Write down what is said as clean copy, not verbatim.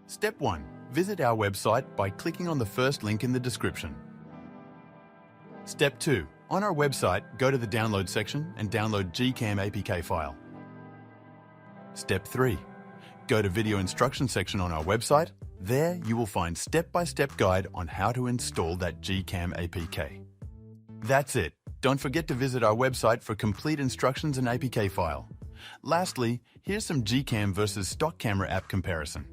Step 1. Visit our website by clicking on the first link in the description. Step 2. On our website, go to the Download section and download GCam APK file. Step 3. Go to Video Instruction section on our website. There you will find step-by-step guide on how to install that GCam APK. That's it. Don't forget to visit our website for complete instructions and APK file. Lastly, here's some GCam versus stock camera app comparison.